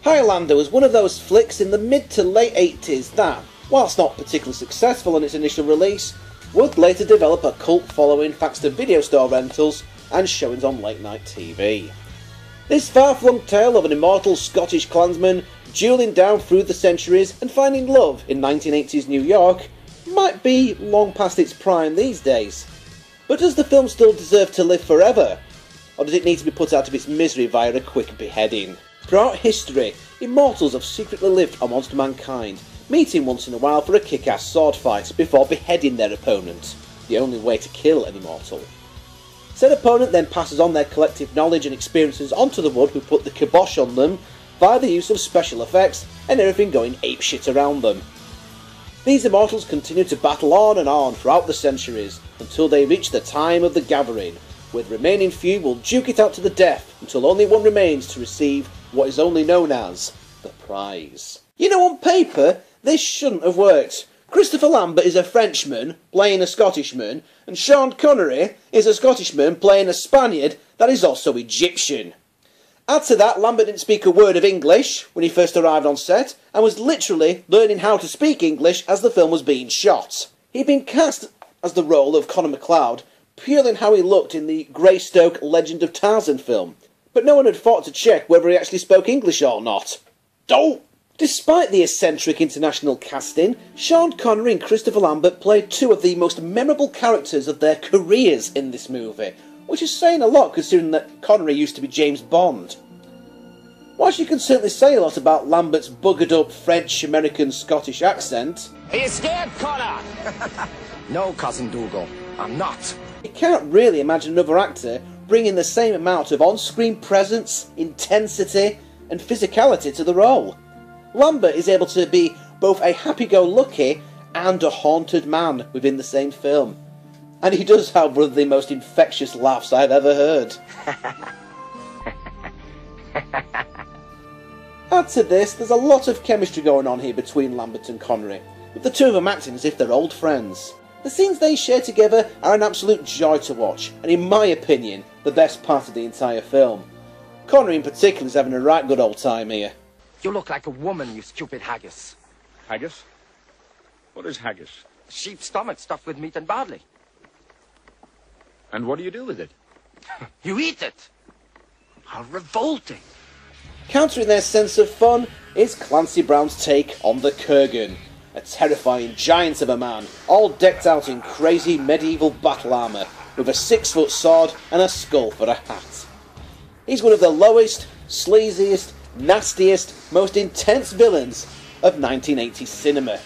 Highlander was one of those flicks in the mid to late 80s that, whilst not particularly successful on its initial release, would later develop a cult following thanks to video store rentals and showings on late night TV. This far-flung tale of an immortal Scottish clansman duelling down through the centuries and finding love in 1980s New York might be long past its prime these days. But does the film still deserve to live forever? Or does it need to be put out of its misery via a quick beheading? Throughout history, immortals have secretly lived amongst mankind, meeting once in a while for a kick-ass sword fight before beheading their opponent, the only way to kill an immortal. Said opponent then passes on their collective knowledge and experiences onto the one who put the kibosh on them via the use of special effects and everything going apeshit around them. These immortals continue to battle on throughout the centuries until they reach the time of the gathering, where the remaining few will duke it out to the death until only one remains to receive what is only known as the prize. You know, on paper, this shouldn't have worked. Christopher Lambert is a Frenchman playing a Scottishman, and Sean Connery is a Scottishman playing a Spaniard that is also Egyptian. Add to that, Lambert didn't speak a word of English when he first arrived on set, and was literally learning how to speak English as the film was being shot. He'd been cast as the role of Conor MacLeod purely in how he looked in the Greystoke Legend of Tarzan film, but no one had thought to check whether he actually spoke English or not. Oh! Despite the eccentric international casting, Sean Connery and Christopher Lambert played two of the most memorable characters of their careers in this movie, which is saying a lot considering that Connery used to be James Bond. Whilst you can certainly say a lot about Lambert's buggered up French, American, Scottish accent... Are you scared, Connor? No, Cousin Dougal, I'm not. You can't really imagine another actor bringing the same amount of on-screen presence, intensity and physicality to the role. Lambert is able to be both a happy-go-lucky and a haunted man within the same film. And he does have one of the most infectious laughs I've ever heard. Add to this, there's a lot of chemistry going on here between Lambert and Connery, with the two of them acting as if they're old friends. The scenes they share together are an absolute joy to watch, and in my opinion, the best part of the entire film. Connery in particular is having a right good old time here. You look like a woman, you stupid haggis. Haggis? What is haggis? Sheep's stomach stuffed with meat and barley. And what do you do with it? You eat it. How revolting. Countering their sense of fun is Clancy Brown's take on the Kurrgan, a terrifying giant of a man, all decked out in crazy medieval battle armour, with a 6-foot sword and a skull for a hat. He's one of the lowest, sleaziest, nastiest, most intense villains of 1980s cinema,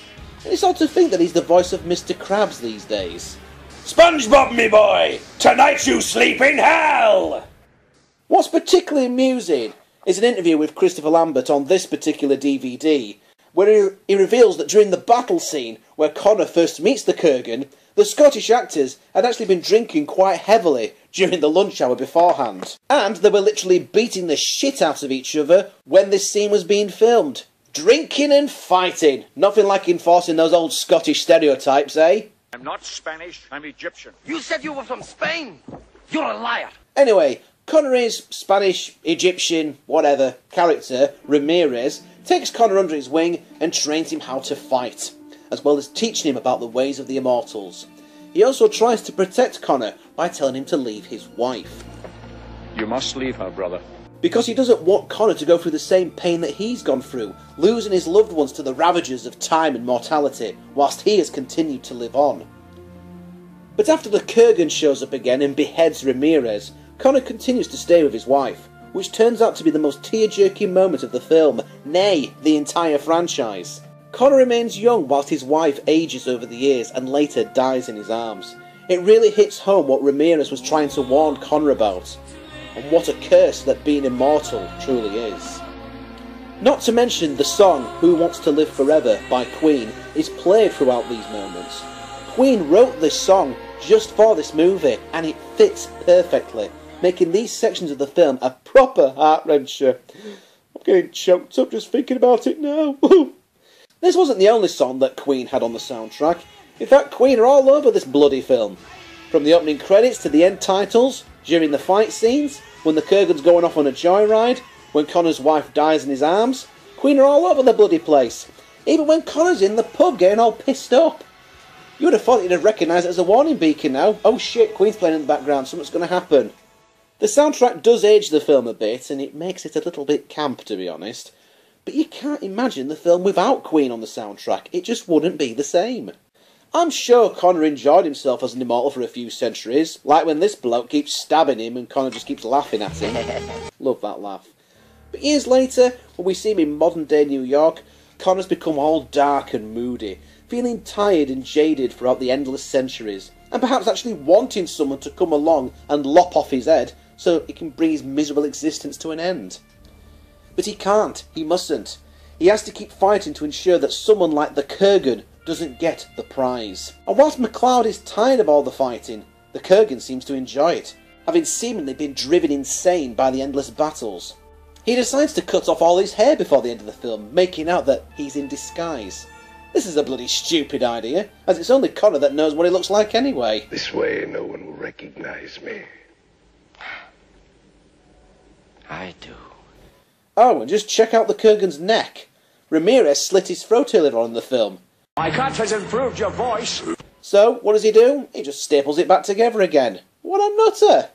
and it's odd to think that he's the voice of Mr. Krabs these days. SpongeBob, me boy! Tonight you sleep in hell! What's particularly amusing is an interview with Christopher Lambert on this particular DVD, where he reveals that during the battle scene where Connor first meets the Kurrgan, the Scottish actors had actually been drinking quite heavily during the lunch hour beforehand, and they were literally beating the shit out of each other when this scene was being filmed. Drinking and fighting, nothing like enforcing those old Scottish stereotypes, eh? I'm not Spanish, I'm Egyptian. You said you were from Spain. You're a liar. Anyway, Connery's Spanish, Egyptian, whatever, character, Ramiez, takes Connor under his wing and trains him how to fight, as well as teaching him about the ways of the immortals. He also tries to protect Connor by telling him to leave his wife. You must leave her, brother. Because he doesn't want Connor to go through the same pain that he's gone through, losing his loved ones to the ravages of time and mortality, whilst he has continued to live on. But after the Kurrgan shows up again and beheads Ramiez, Connor continues to stay with his wife, which turns out to be the most tear-jerking moment of the film, nay, the entire franchise. Connor remains young whilst his wife ages over the years and later dies in his arms. It really hits home what Ramiez was trying to warn Connor about, and what a curse that being immortal truly is. Not to mention the song Who Wants to Live Forever by Queen is played throughout these moments. Queen wrote this song just for this movie, and it fits perfectly, making these sections of the film a proper heart-wrencher. I'm getting choked up just thinking about it now. This wasn't the only song that Queen had on the soundtrack. In fact, Queen are all over this bloody film. From the opening credits to the end titles, during the fight scenes, when the Kurrgan's going off on a joyride, when Connor's wife dies in his arms, Queen are all over the bloody place. Even when Connor's in the pub getting all pissed up. You would have thought you'd have recognised it as a warning beacon now. Oh shit, Queen's playing in the background, something's going to happen. The soundtrack does age the film a bit, and it makes it a little bit camp, to be honest. But you can't imagine the film without Queen on the soundtrack. It just wouldn't be the same. I'm sure Connor enjoyed himself as an immortal for a few centuries, like when this bloke keeps stabbing him and Connor just keeps laughing at him. Love that laugh. But years later, when we see him in modern day New York, Connor's become all dark and moody, feeling tired and jaded throughout the endless centuries, and perhaps actually wanting someone to come along and lop off his head so he can bring his miserable existence to an end. But he can't, he mustn't. He has to keep fighting to ensure that someone like the Kurrgan doesn't get the prize. And whilst MacLeod is tired of all the fighting, the Kurrgan seems to enjoy it, having seemingly been driven insane by the endless battles. He decides to cut off all his hair before the end of the film, making out that he's in disguise. This is a bloody stupid idea, as it's only Connor that knows what he looks like anyway. This way no one will recognize me. I do. Oh, and just check out the Kurrgan's neck. Ramiez slit his throat earlier on in the film. My cut has improved your voice. So, what does he do? He just staples it back together again. What a nutter!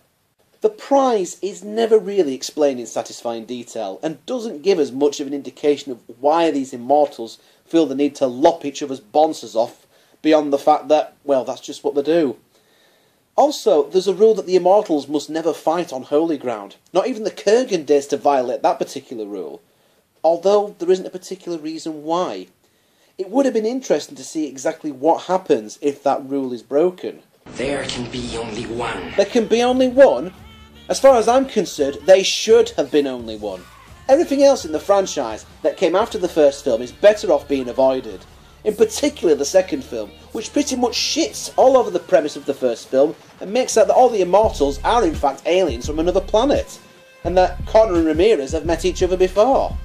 The prize is never really explained in satisfying detail, and doesn't give us much of an indication of why these immortals feel the need to lop each other's bonces off, beyond the fact that, well, that's just what they do. Also, there's a rule that the immortals must never fight on holy ground. Not even the Kurrgan dares to violate that particular rule. Although there isn't a particular reason why. It would have been interesting to see exactly what happens if that rule is broken. There can be only one. There can be only one? As far as I'm concerned, they should have been only one. Everything else in the franchise that came after the first film is better off being avoided. In particular the second film, which pretty much shits all over the premise of the first film and makes out that all the immortals are in fact aliens from another planet, and that Connor and Ramiez have met each other before.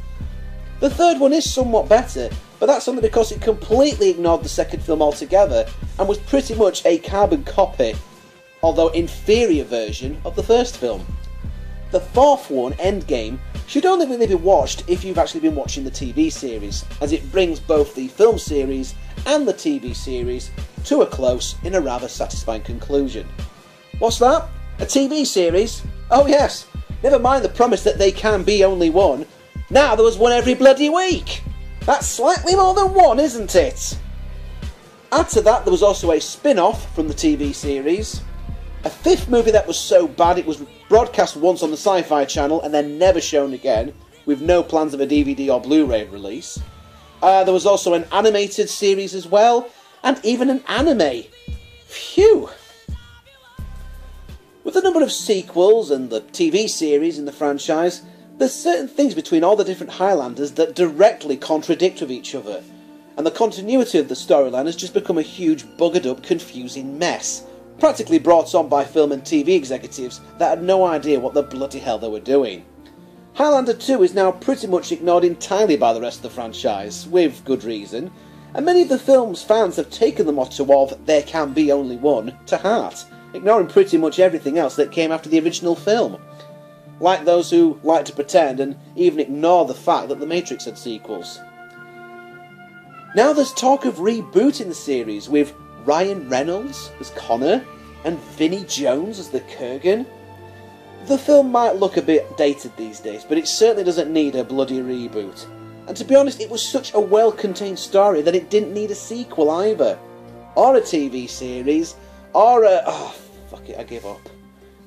The third one is somewhat better, but that's only because it completely ignored the second film altogether and was pretty much a carbon copy, although inferior version of the first film. The fourth one, Endgame, should only really be watched if you've actually been watching the TV series, as it brings both the film series and the TV series to a close in a rather satisfying conclusion. What's that? A TV series? Oh yes, never mind the promise that they can be only one. Now there was one every bloody week! That's slightly more than one, isn't it? Add to that there was also a spin-off from the TV series, a fifth movie that was so bad it was broadcast once on the Sci-Fi Channel and then never shown again, with no plans of a DVD or Blu-ray release. There was also an animated series as well, and even an anime. Phew! With the number of sequels and the TV series in the franchise, there's certain things between all the different Highlanders that directly contradict with each other, and the continuity of the storyline has just become a huge buggered up, confusing mess, practically brought on by film and TV executives that had no idea what the bloody hell they were doing. Highlander 2 is now pretty much ignored entirely by the rest of the franchise, with good reason, and many of the film's fans have taken the motto of "there can be only one" to heart, ignoring pretty much everything else that came after the original film. Like those who like to pretend and even ignore the fact that The Matrix had sequels. Now there's talk of rebooting the series with Ryan Reynolds as Connor and Vinnie Jones as the Kurrgan. The film might look a bit dated these days, but it certainly doesn't need a bloody reboot. And to be honest, it was such a well-contained story that it didn't need a sequel either. Or a TV series, or a... oh, fuck it, I give up.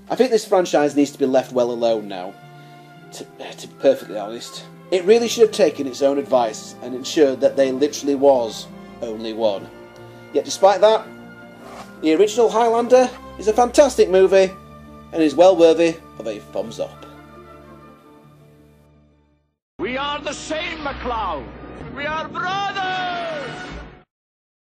I think this franchise needs to be left well alone now. To be perfectly honest. It really should have taken its own advice and ensured that there literally was only one. Yet despite that, the original Highlander is a fantastic movie and is well worthy of a thumbs up. We are the same, MacLeod. We are brothers!